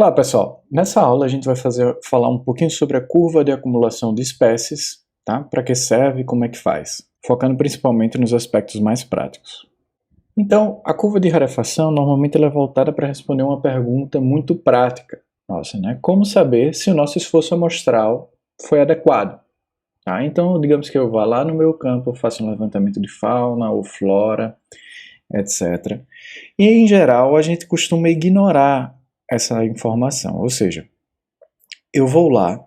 Olá pessoal, nessa aula a gente vai falar um pouquinho sobre a curva de acumulação de espécies, tá? Para que serve e como é que faz, focando principalmente nos aspectos mais práticos. Então, a curva de rarefação normalmente ela é voltada para responder uma pergunta muito prática, nossa, né? Como saber se o nosso esforço amostral foi adequado? Tá? Então, digamos que eu vá lá no meu campo, faça um levantamento de fauna ou flora, etc. E em geral a gente costuma ignorar essa informação, ou seja, eu vou lá,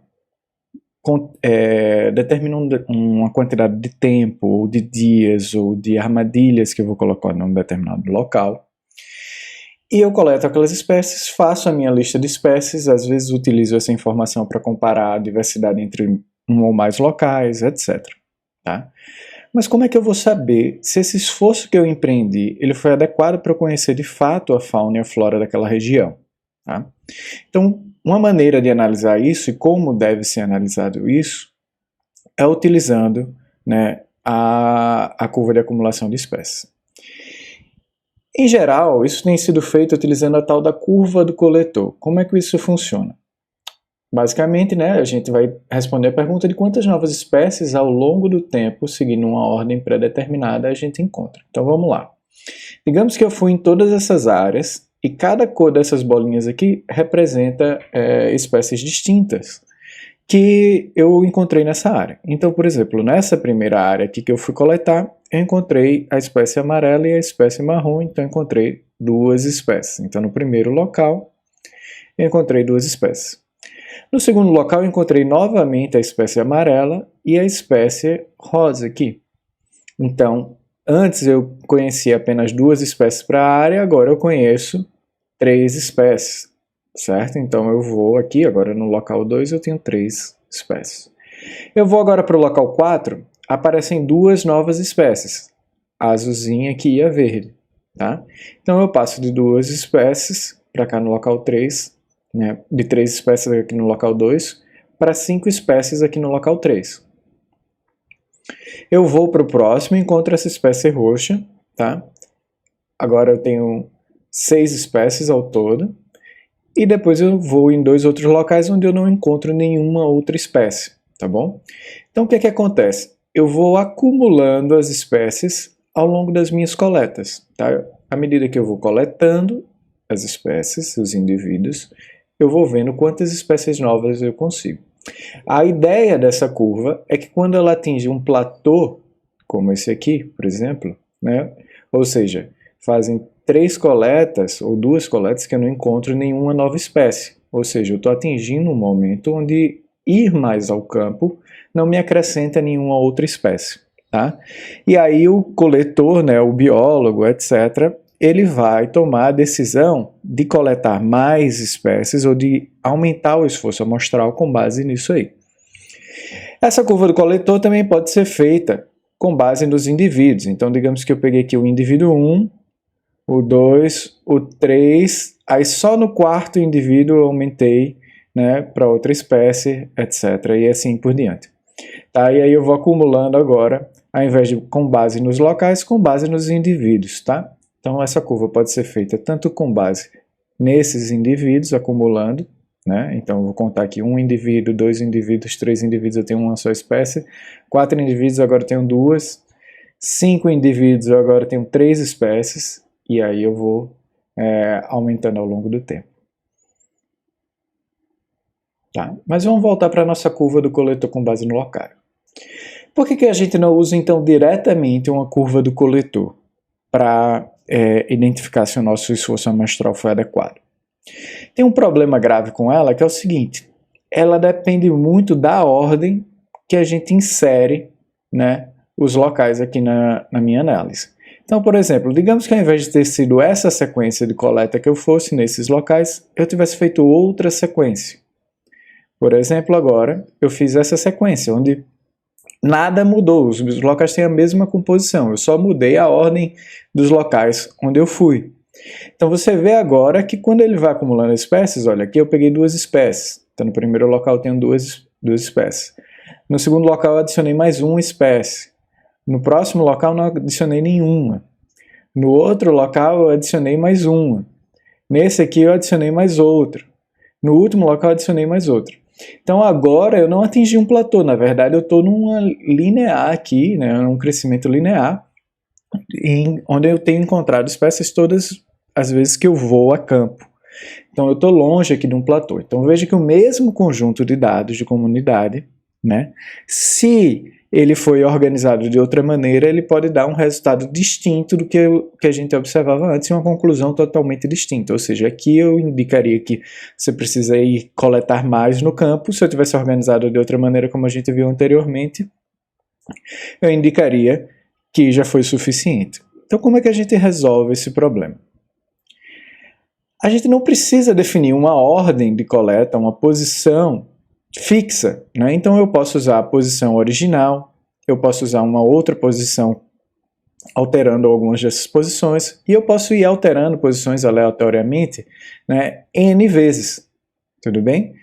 determino uma quantidade de tempo, ou de dias, ou de armadilhas que eu vou colocar num determinado local, e eu coleto aquelas espécies, faço a minha lista de espécies, às vezes utilizo essa informação para comparar a diversidade entre um ou mais locais, etc. Tá? Mas como é que eu vou saber se esse esforço que eu empreendi ele foi adequado para eu conhecer de fato a fauna e a flora daquela região? Tá? Então, uma maneira de analisar isso e como deve ser analisado isso é utilizando, né, a curva de acumulação de espécies. Em geral, isso tem sido feito utilizando a tal da curva do coletor. Como é que isso funciona? Basicamente, né, a gente vai responder a pergunta de quantas novas espécies ao longo do tempo, seguindo uma ordem pré-determinada, a gente encontra. Então vamos lá. Digamos que eu fui em todas essas áreas e cada cor dessas bolinhas aqui representa espécies distintas que eu encontrei nessa área. Então, por exemplo, nessa primeira área aqui que eu fui coletar, eu encontrei a espécie amarela e a espécie marrom, então eu encontrei duas espécies. Então, no primeiro local, eu encontrei duas espécies. No segundo local, eu encontrei novamente a espécie amarela e a espécie rosa aqui. Então, antes eu conhecia apenas duas espécies para a área, agora eu conheço três espécies, certo? Então eu vou aqui, agora no local 2 eu tenho três espécies. Eu vou agora para o local 4, aparecem duas novas espécies, a azulzinha aqui e a verde, tá? Então eu passo de duas espécies para cá no local 3, né, de três espécies aqui no local 2, para 5 espécies aqui no local 3. Eu vou para o próximo e encontro essa espécie roxa, tá? Agora eu tenho 6 espécies ao todo, e depois eu vou em dois outros locais onde eu não encontro nenhuma outra espécie, tá bom? Então o que é que acontece? Eu vou acumulando as espécies ao longo das minhas coletas, tá? À medida que eu vou coletando as espécies, os indivíduos, eu vou vendo quantas espécies novas eu consigo. A ideia dessa curva é que quando ela atinge um platô, como esse aqui, por exemplo, né? Ou seja, fazem 3 coletas ou 2 coletas que eu não encontro nenhuma nova espécie. Ou seja, eu estou atingindo um momento onde ir mais ao campo não me acrescenta nenhuma outra espécie. Tá? E aí o coletor, né, o biólogo, etc., ele vai tomar a decisão de coletar mais espécies ou de aumentar o esforço amostral com base nisso aí. Essa curva do coletor também pode ser feita com base nos indivíduos. Então, digamos que eu peguei aqui o indivíduo 1, o 2, o 3, aí só no quarto indivíduo eu aumentei, né, para outra espécie, etc. E assim por diante. Tá? E aí eu vou acumulando agora, ao invés de com base nos locais, com base nos indivíduos. Tá? Então essa curva pode ser feita tanto com base nesses indivíduos, acumulando, né? Então eu vou contar aqui 1 indivíduo, 2 indivíduos, 3 indivíduos, eu tenho uma só espécie, 4 indivíduos, agora eu tenho 2, 5 indivíduos, eu agora tenho 3 espécies, e aí eu vou aumentando ao longo do tempo. Tá? Mas vamos voltar para a nossa curva do coletor com base no local. Por que a gente não usa então diretamente uma curva do coletor para identificar se o nosso esforço amostral foi adequado? Tem um problema grave com ela que é o seguinte, ela depende muito da ordem que a gente insere, né, os locais aqui na minha análise. Então, por exemplo, digamos que ao invés de ter sido essa sequência de coleta que eu fosse nesses locais, eu tivesse feito outra sequência. Por exemplo, agora eu fiz essa sequência, onde nada mudou, os locais têm a mesma composição, eu só mudei a ordem dos locais onde eu fui. Então você vê agora que quando ele vai acumulando espécies, olha, aqui eu peguei 2 espécies, então no primeiro local eu tenho duas espécies. No segundo local eu adicionei mais uma espécie. No próximo local não adicionei nenhuma. No outro local eu adicionei mais uma. Nesse aqui eu adicionei mais outra. No último local eu adicionei mais outro. Então agora eu não atingi um platô, na verdade eu estou numa linear aqui, né, um crescimento linear, onde eu tenho encontrado espécies todas as vezes que eu vou a campo. Então eu estou longe aqui de um platô. Então veja que o mesmo conjunto de dados de comunidade, né, se ele foi organizado de outra maneira, ele pode dar um resultado distinto do que a gente observava antes, e uma conclusão totalmente distinta. Ou seja, aqui eu indicaria que você precisa ir coletar mais no campo. Se eu tivesse organizado de outra maneira, como a gente viu anteriormente, eu indicaria que já foi suficiente. Então como é que a gente resolve esse problema? A gente não precisa definir uma ordem de coleta, uma posição fixa, né? Então eu posso usar a posição original, eu posso usar uma outra posição alterando algumas dessas posições, e eu posso ir alterando posições aleatoriamente, né, N vezes, tudo bem?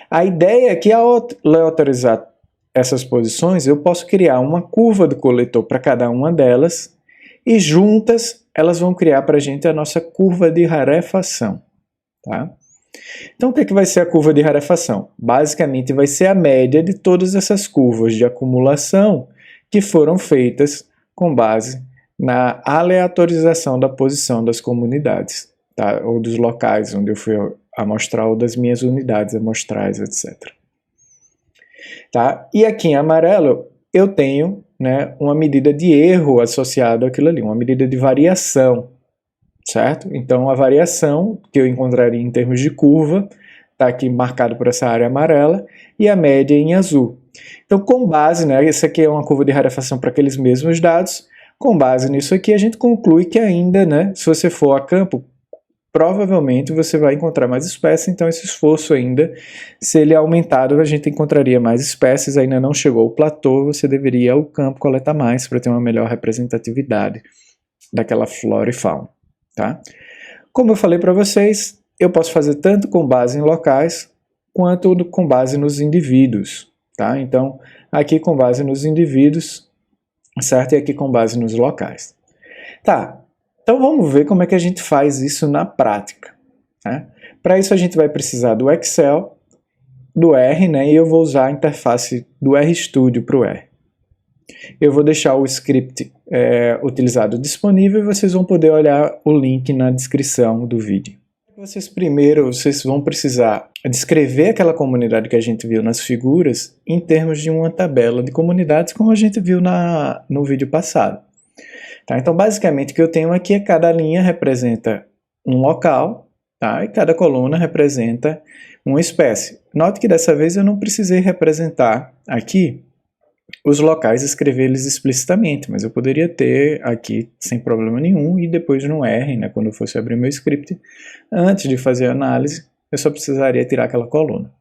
A ideia é que ao aleatorizar essas posições, eu posso criar uma curva do coletor para cada uma delas, e juntas elas vão criar para a gente a nossa curva de rarefação, tá? Então o que vai ser a curva de rarefação? Basicamente vai ser a média de todas essas curvas de acumulação que foram feitas com base na aleatorização da posição das comunidades, tá? Ou dos locais onde eu fui amostrar, ou das minhas unidades amostrais, etc. Tá? E aqui em amarelo eu tenho, né, uma medida de erro associada àquilo ali, uma medida de variação, certo? Então a variação que eu encontraria em termos de curva está aqui marcado por essa área amarela, e a média em azul. Então com base, né, essa aqui é uma curva de rarefação para aqueles mesmos dados, com base nisso aqui a gente conclui que ainda, né, se você for a campo, provavelmente você vai encontrar mais espécies, então esse esforço ainda, se ele é aumentado, a gente encontraria mais espécies, ainda não chegou ao platô, você deveria ir ao campo coletar mais para ter uma melhor representatividade daquela flora e fauna, tá? Como eu falei para vocês, eu posso fazer tanto com base em locais, quanto com base nos indivíduos, tá? Então, aqui com base nos indivíduos, certo? E aqui com base nos locais. Tá. Então vamos ver como é que a gente faz isso na prática, né? Para isso a gente vai precisar do Excel, do R, né? E eu vou usar a interface do RStudio para o R. Eu vou deixar o script utilizado disponível, e vocês vão poder olhar o link na descrição do vídeo. Vocês vão precisar descrever aquela comunidade que a gente viu nas figuras em termos de uma tabela de comunidades, como a gente viu no vídeo passado. Tá? Então, basicamente, o que eu tenho aqui é que cada linha representa um local, tá? E cada coluna representa uma espécie. Note que dessa vez eu não precisei representar aqui os locais, escrever eles explicitamente, mas eu poderia ter aqui sem problema nenhum, e depois no R, né, quando eu fosse abrir meu script, antes de fazer a análise, eu só precisaria tirar aquela coluna.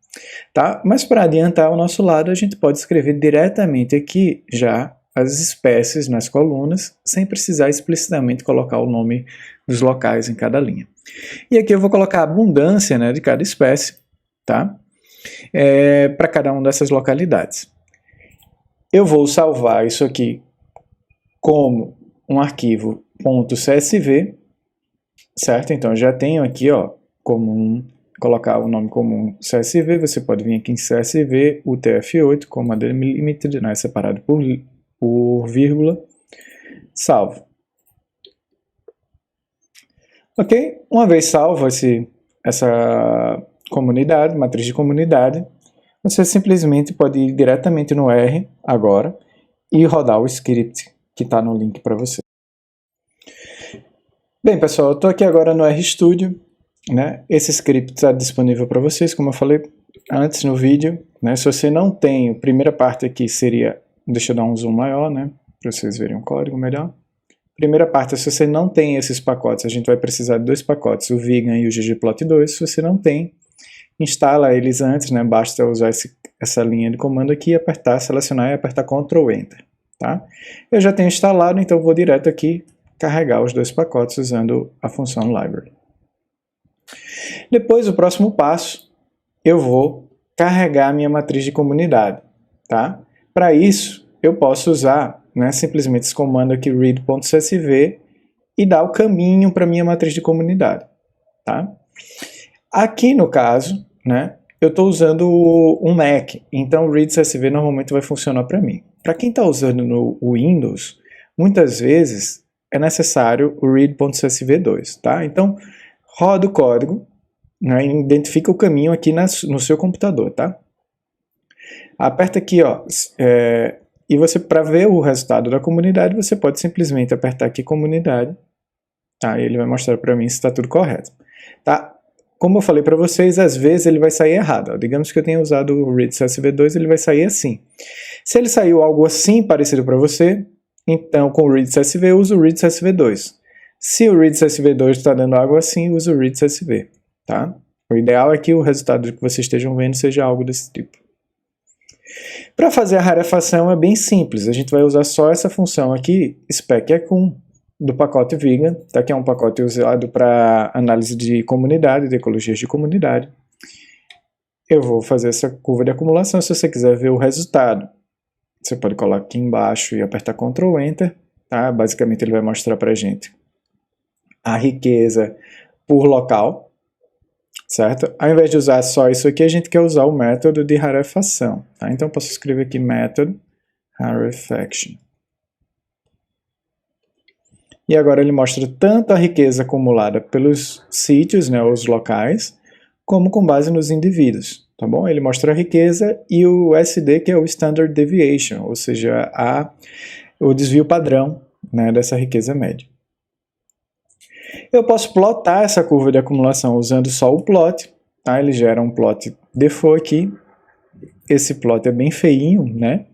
Tá? Mas para adiantar o nosso lado, a gente pode escrever diretamente aqui já as espécies nas colunas, sem precisar explicitamente colocar o nome dos locais em cada linha. E aqui eu vou colocar a abundância, né, de cada espécie, tá? Para cada uma dessas localidades. Eu vou salvar isso aqui como um arquivo .csv, certo? Então eu já tenho aqui, ó, colocar o nome comum CSV, você pode vir aqui em CSV, UTF-8, como delimited, né, separado por vírgula, salvo. Ok? Uma vez salvo essa comunidade, matriz de comunidade, você simplesmente pode ir diretamente no R agora e rodar o script que está no link para você. Bem, pessoal, eu estou aqui agora no RStudio, né? Esse script está disponível para vocês, como eu falei antes no vídeo, né? Se você não tem, a primeira parte aqui seria, deixa eu dar um zoom maior, né, para vocês verem o código melhor. Primeira parte, se você não tem esses pacotes, a gente vai precisar de dois pacotes, o Vegan e o ggplot2. Se você não tem, instala eles antes, né? Basta usar essa linha de comando aqui, selecionar e apertar Ctrl Enter, tá? Eu já tenho instalado, então vou direto aqui carregar os dois pacotes usando a função library. Depois, o próximo passo, eu vou carregar a minha matriz de comunidade, tá? Para isso, eu posso usar, né, simplesmente esse comando aqui, read.csv, e dar o caminho para a minha matriz de comunidade, tá? Aqui, no caso, né, eu estou usando um Mac, então o read.csv normalmente vai funcionar para mim. Para quem está usando no Windows, muitas vezes é necessário o read.csv2, tá? Então, roda o código, né, identifica o caminho aqui no seu computador, tá? Aperta aqui, ó, e você, para ver o resultado da comunidade, você pode simplesmente apertar aqui comunidade, tá? E ele vai mostrar para mim se está tudo correto, tá? Como eu falei para vocês, às vezes ele vai sair errado. Ó. Digamos que eu tenha usado o read.csv2, ele vai sair assim. Se ele saiu algo assim parecido para você, então com o read.csv, usa o read.csv2. Se o read.csv2 está dando algo assim, usa o read.csv. Tá? O ideal é que o resultado que vocês estejam vendo seja algo desse tipo. Para fazer a rarefação é bem simples. A gente vai usar só essa função aqui, spec-ecum, do pacote Vegan, tá? Que é um pacote usado para análise de comunidade, de ecologias de comunidade. Eu vou fazer essa curva de acumulação. Se você quiser ver o resultado, você pode colocar aqui embaixo e apertar Ctrl Enter. Tá? Basicamente ele vai mostrar para a gente a riqueza por local, certo? Ao invés de usar só isso aqui, a gente quer usar o método de rarefação. Tá? Então eu posso escrever aqui método rarefaction. E agora ele mostra tanto a riqueza acumulada pelos sítios, né, os locais, como com base nos indivíduos, tá bom? Ele mostra a riqueza e o SD, que é o Standard Deviation, ou seja, o desvio padrão, né, dessa riqueza média. Eu posso plotar essa curva de acumulação usando só o plot, tá? Ele gera um plot default aqui. Esse plot é bem feinho, né?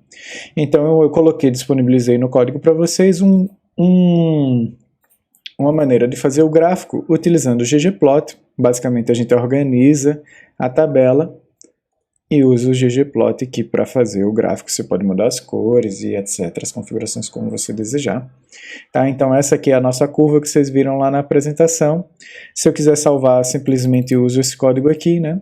Então eu disponibilizei no código para vocês uma maneira de fazer o gráfico utilizando o ggplot. Basicamente a gente organiza a tabela e usa o ggplot aqui para fazer o gráfico. Você pode mudar as cores e etc, as configurações como você desejar. Tá? Então essa aqui é a nossa curva que vocês viram lá na apresentação. Se eu quiser salvar, simplesmente uso esse código aqui, né?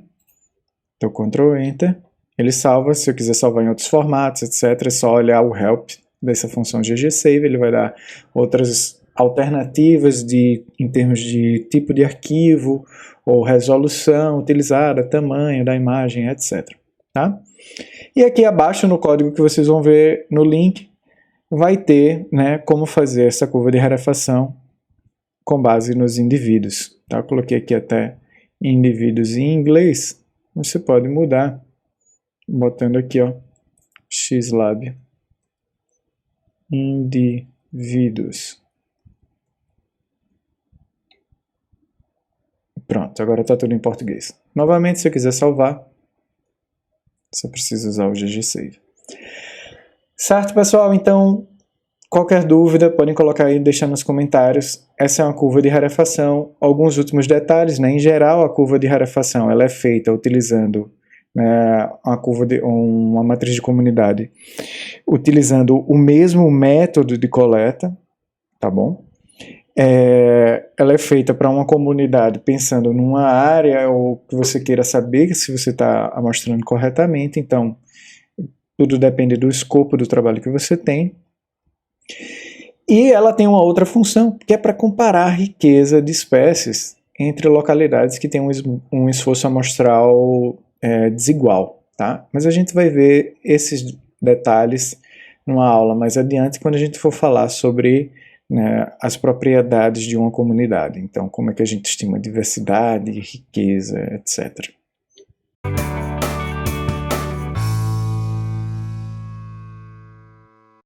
Então Ctrl Enter, ele salva. Se eu quiser salvar em outros formatos, etc, é só olhar o help dessa função ggsave, ele vai dar outras alternativas em termos de tipo de arquivo, ou resolução utilizada, tamanho da imagem, etc. Tá? E aqui abaixo no código que vocês vão ver no link, vai ter, né, como fazer essa curva de rarefação com base nos indivíduos. Tá? Eu coloquei aqui até indivíduos em inglês, você pode mudar, botando aqui, ó, xlab indivíduos. Pronto, agora está tudo em português. Novamente, se eu quiser salvar, só preciso usar o ggsave. Certo, pessoal? Então, qualquer dúvida, podem colocar aí, deixar nos comentários. Essa é uma curva de rarefação. Alguns últimos detalhes, né? Em geral, a curva de rarefação ela é feita utilizando uma matriz de comunidade, utilizando o mesmo método de coleta, tá bom? Ela é feita para uma comunidade pensando numa área ou que você queira saber se você está amostrando corretamente, então tudo depende do escopo do trabalho que você tem. E ela tem uma outra função, que é para comparar a riqueza de espécies entre localidades que têm um esforço amostral desigual, tá? Mas a gente vai ver esses detalhes numa aula mais adiante, quando a gente for falar sobre, né, as propriedades de uma comunidade. Então, como é que a gente estima diversidade, riqueza, etc.